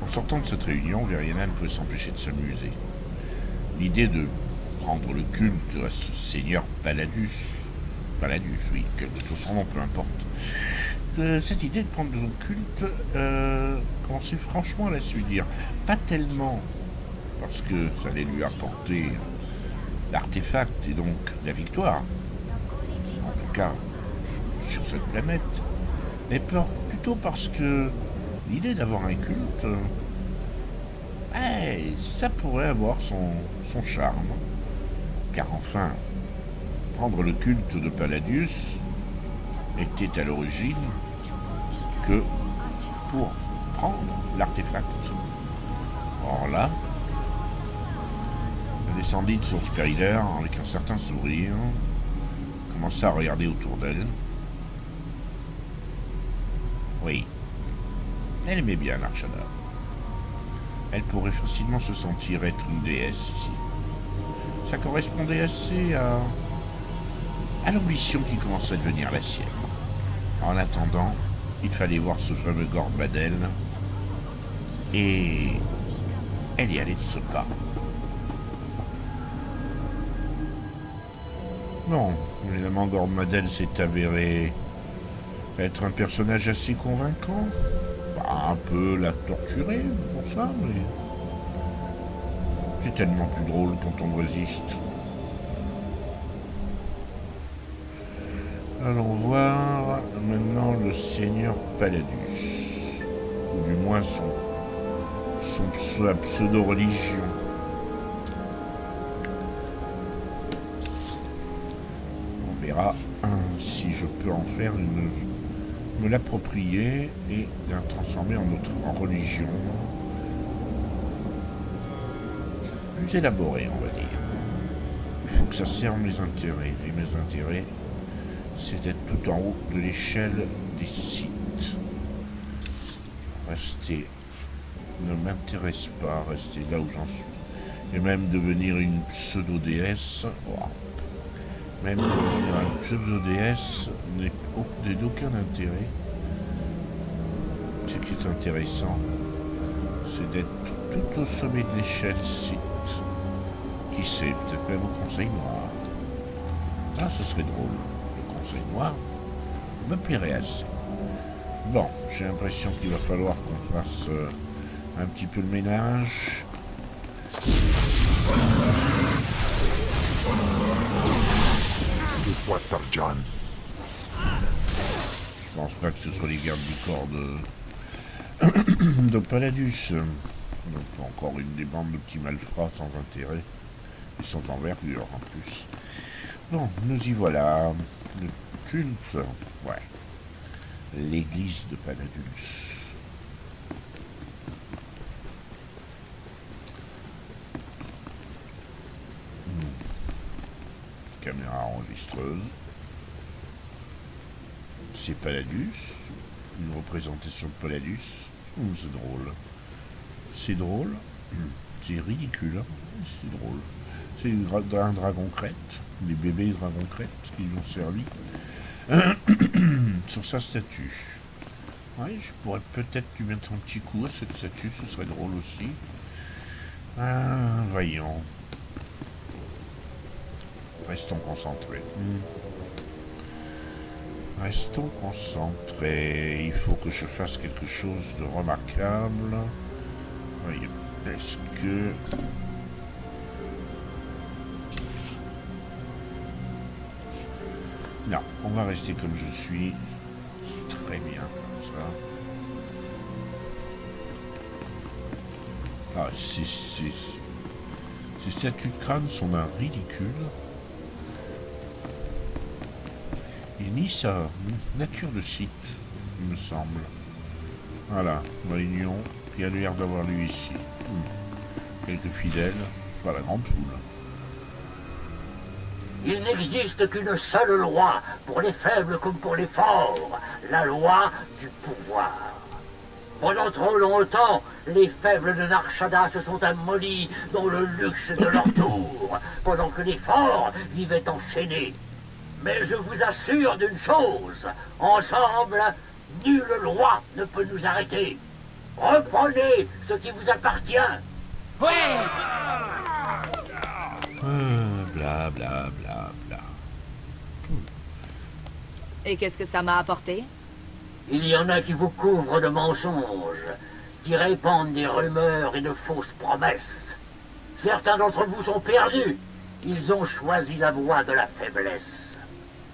En sortant de cette réunion, Veriana ne pouvait s'empêcher de s'amuser. L'idée de prendre le culte à ce seigneur Paladus, oui, quel que soit son nom, peu importe, cette idée de prendre son culte commençait franchement à la séduire. Pas tellement parce que ça allait lui apporter l'artefact et donc la victoire, en tout cas sur cette planète, mais plutôt parce que l'idée d'avoir un culte, ça pourrait avoir son charme. Car enfin, prendre le culte de Palladius était à l'origine que pour prendre l'artefact. Or là, elle descendit de son Skyler avec un certain sourire, commença à regarder autour d'elle. Oui, elle aimait bien l'Archada. Elle pourrait facilement se sentir être une déesse ici. Ça correspondait assez à l'ambition qui commençait à devenir la sienne. En attendant, il fallait voir ce fameux Gordmadel, et elle y allait de ce pas. Non, évidemment, Gordmadel s'est avéré être un personnage assez convaincant. Un peu la torturer pour ça, mais c'est tellement plus drôle quand on résiste. Allons voir maintenant le seigneur Paladus, ou du moins sa pseudo-religion. On verra si je peux en faire me l'approprier et la transformer en religion plus élaborée, on va dire. Il faut que ça serve mes intérêts, et mes intérêts, c'est d'être tout en haut de l'échelle des sites. Rester ne m'intéresse pas, rester là où j'en suis. Et même devenir une pseudo-déesse, même devenir une pseudo-déesse n'est d'aucun intérêt. Ce qui est intéressant, c'est d'être tout au sommet de l'échelle site. Qui sait, peut-être même au Conseil Noir. Ah, ce serait drôle. Le Conseil Noir me plairait assez. Bon, j'ai l'impression qu'il va falloir qu'on fasse un petit peu le ménage. De quoi, Tarjan? Je pense pas que ce soit les gardes du corps de Palladius. Donc encore une des bandes de petits malfrats sans intérêt. Ils sont en verdure en plus. Bon, nous y voilà. Le culte. Ouais. L'église de Palladius. Caméra enregistreuse. C'est Palladius. Une représentation de Palladius. C'est drôle. C'est drôle. C'est ridicule. C'est drôle. C'est un dragon crête. Les bébés dragons crête qui lui ont servi. Sur sa statue. Oui, je pourrais peut-être lui mettre un petit coup à cette statue. Ce serait drôle aussi. Voyons. Restons concentrés. Restons concentrés. Il faut que je fasse quelque chose de remarquable. Voyons. Est-ce que... Non, on va rester comme je suis. C'est très bien comme ça. Ah, ces statues de crâne sont d'un ridicule. Et ni sa nature de site, il me semble. Voilà, réunion, qui a l'air d'avoir lieu ici. Quelques fidèles, pas la grande foule. Il n'existe qu'une seule loi, pour les faibles comme pour les forts, la loi du pouvoir. Pendant trop longtemps, les faibles de Narshada se sont amollis dans le luxe de leur tour, pendant que les forts vivaient enchaînés. Mais je vous assure d'une chose, ensemble, nulle loi ne peut nous arrêter. Reprenez ce qui vous appartient. Ouais! Bla bla bla bla. Et qu'est-ce que ça m'a apporté? Il y en a qui vous couvrent de mensonges, qui répandent des rumeurs et de fausses promesses. Certains d'entre vous sont perdus. Ils ont choisi la voie de la faiblesse.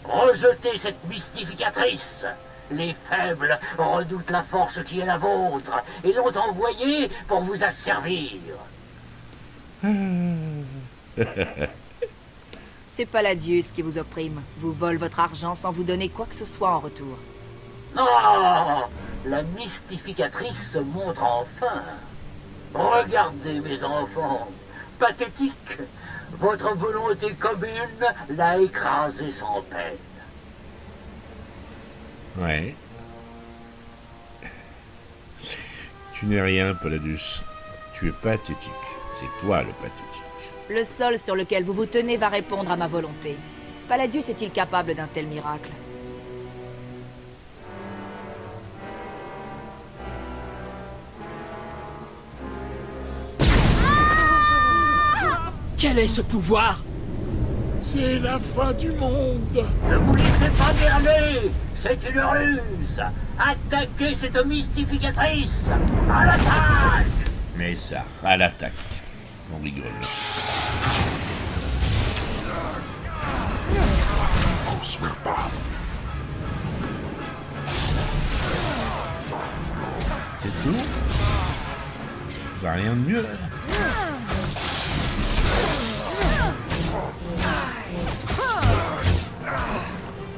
Rejetez cette mystificatrice. Les faibles redoutent la force qui est la vôtre et l'ont envoyée pour vous asservir. C'est Palladius qui vous opprime. Vous vole votre argent sans vous donner quoi que ce soit en retour. Oh, la mystificatrice se montre enfin. Regardez mes enfants, pathétique. Votre volonté commune l'a écrasé sans peine. Ouais. Tu n'es rien, Palladius. Tu es pathétique. C'est toi le pathétique. Le sol sur lequel vous vous tenez va répondre à ma volonté. Palladius est-il capable d'un tel miracle? Quel est ce pouvoir? C'est la fin du monde. Ne vous laissez pas berner. C'est une ruse. Attaquez cette mystificatrice. À l'attaque. Mais ça, à l'attaque. On rigole. Grosse pas. C'est tout? T'as rien de mieux là?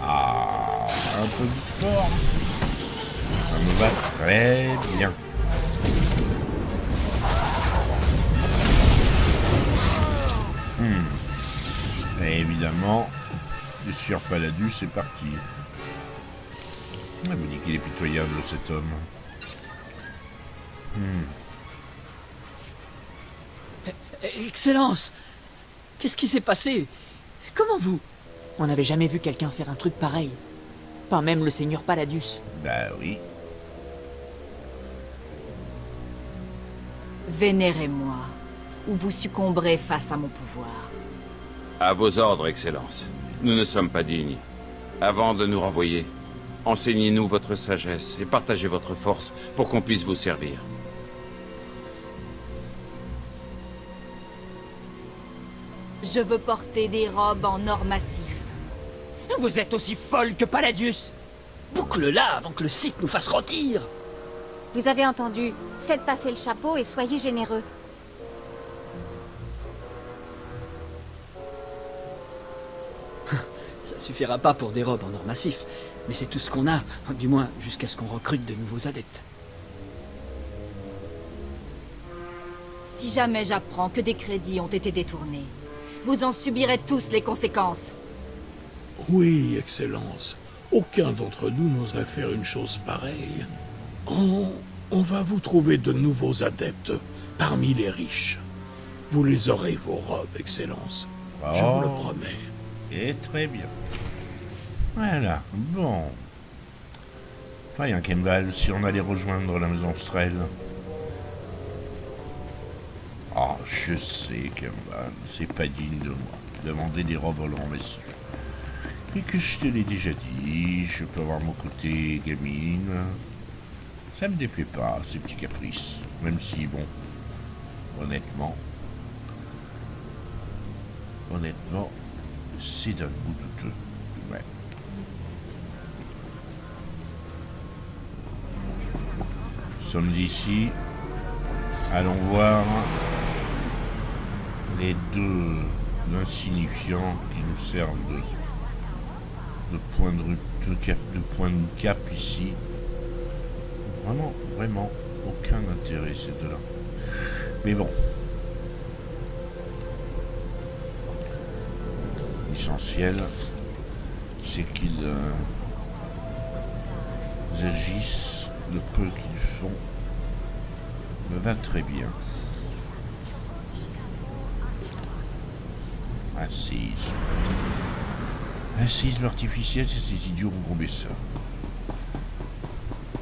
Ah, un peu du sport. Ça me va très bien. Et évidemment, le sieur Palladius c'est parti. On me dit qu'il est pitoyable cet homme. Excellence! Qu'est-ce qui s'est passé? Comment vous? On n'avait jamais vu quelqu'un faire un truc pareil. Pas même le seigneur Palladius. Bah oui. Vénérez-moi, ou vous succomberez face à mon pouvoir. À vos ordres, Excellence. Nous ne sommes pas dignes. Avant de nous renvoyer, enseignez-nous votre sagesse et partagez votre force pour qu'on puisse vous servir. Je veux porter des robes en or massif. Vous êtes aussi folle que Palladius! Boucle-la avant que le site nous fasse rôtir! Vous avez entendu. Faites passer le chapeau et soyez généreux. Ça suffira pas pour des robes en or massif, mais c'est tout ce qu'on a, du moins jusqu'à ce qu'on recrute de nouveaux adeptes. Si jamais j'apprends que des crédits ont été détournés, vous en subirez tous les conséquences. Oui, Excellence. Aucun d'entre nous n'oserait faire une chose pareille. On va vous trouver de nouveaux adeptes parmi les riches. Vous les aurez, vos robes, Excellence. Je vous le promets. Et très bien. Voilà, bon. Voyons, Kembal, si on allait rejoindre la maison Strel. Ah, je sais, Kembal, c'est pas digne de moi. Demander des robes au long massif. Et que je te l'ai déjà dit, je peux avoir mon côté gamine. Ça me déplaît pas, ces petits caprices. Même si, bon, honnêtement, c'est d'un goût douteux. Ouais. Nous sommes ici. Allons voir les deux insignifiants qui nous servent de point de point de cap ici. Vraiment aucun intérêt ces deux-là. Mais bon. L'essentiel, c'est qu'ils agissent le peu qu'ils font. Me va très bien. Un séisme artificiel, c'est ces idiots vont tomber ça.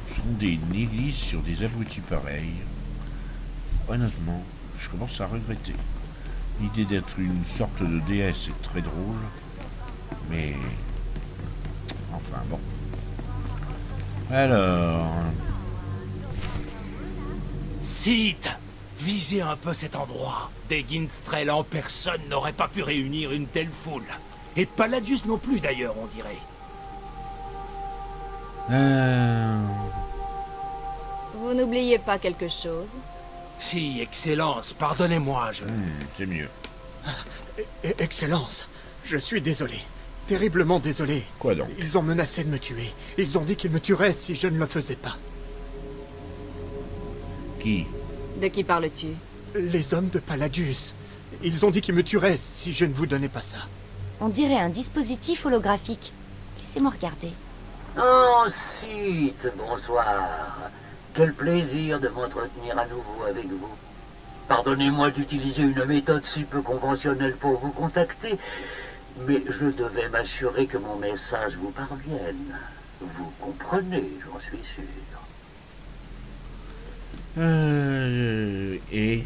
Je fonder une église sur des abrutis pareils. Honnêtement, je commence à regretter. L'idée d'être une sorte de déesse est très drôle, mais... Enfin bon. Alors... Sith, visez un peu cet endroit. Des Ginstrel en personne n'auraient pas pu réunir une telle foule. Et Palladius non plus d'ailleurs, on dirait. Vous n'oubliez pas quelque chose? Si, Excellence, pardonnez-moi, c'est mieux. Excellence, je suis désolé. Terriblement désolé. Quoi donc? Ils ont menacé de me tuer. Ils ont dit qu'ils me tueraient si je ne le faisais pas. Qui? De qui parles-tu? Les hommes de Palladius. Ils ont dit qu'ils me tueraient si je ne vous donnais pas ça. On dirait un dispositif holographique. Laissez-moi regarder. Oh, Sith, bonsoir. Quel plaisir de m'entretenir à nouveau avec vous. Pardonnez-moi d'utiliser une méthode si peu conventionnelle pour vous contacter, mais je devais m'assurer que mon message vous parvienne. Vous comprenez, j'en suis sûr. Et...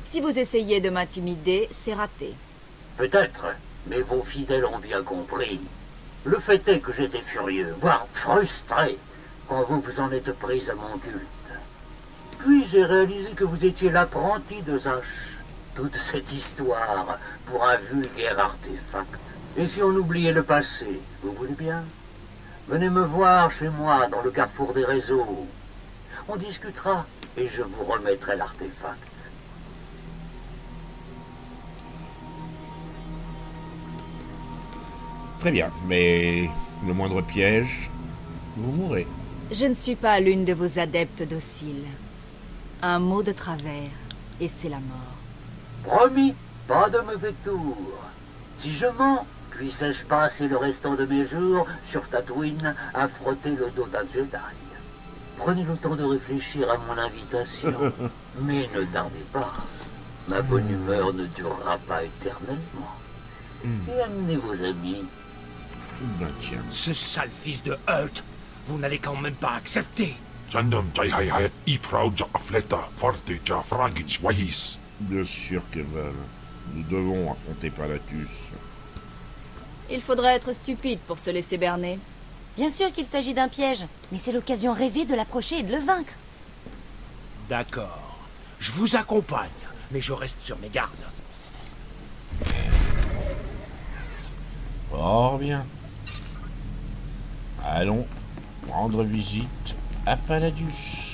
Si vous essayez de m'intimider, c'est raté. Peut-être, mais vos fidèles ont bien compris. Le fait est que j'étais furieux, voire frustré, quand vous vous en êtes pris à mon culte. Puis j'ai réalisé que vous étiez l'apprenti de Zash. Toute cette histoire pour un vulgaire artefact. Et si on oubliait le passé, vous voulez bien? Venez me voir chez moi, dans le carrefour des réseaux. On discutera, et je vous remettrai l'artefact. Très bien, mais le moindre piège, vous mourrez. Je ne suis pas l'une de vos adeptes dociles. Un mot de travers, et c'est la mort. Promis, pas de mauvais tour. Si je mens, puissais-je passer le restant de mes jours sur Tatooine à frotter le dos d'un Jedi. Prenez le temps de réfléchir à mon invitation, mais ne tardez pas. Ma bonne humeur ne durera pas éternellement. Et amenez vos amis. Ben tiens. Ce sale fils de Hult, vous n'allez quand même pas accepter. Sandom Jai Ifrauja Afleta Forte Ja Fragich Wahis. Bien sûr qu'elles veulent. Nous devons affronter Palladius. Il faudrait être stupide pour se laisser berner. Bien sûr qu'il s'agit d'un piège, mais c'est l'occasion rêvée de l'approcher et de le vaincre. D'accord. Je vous accompagne, mais je reste sur mes gardes. Fort bien. Allons rendre visite à Palladius.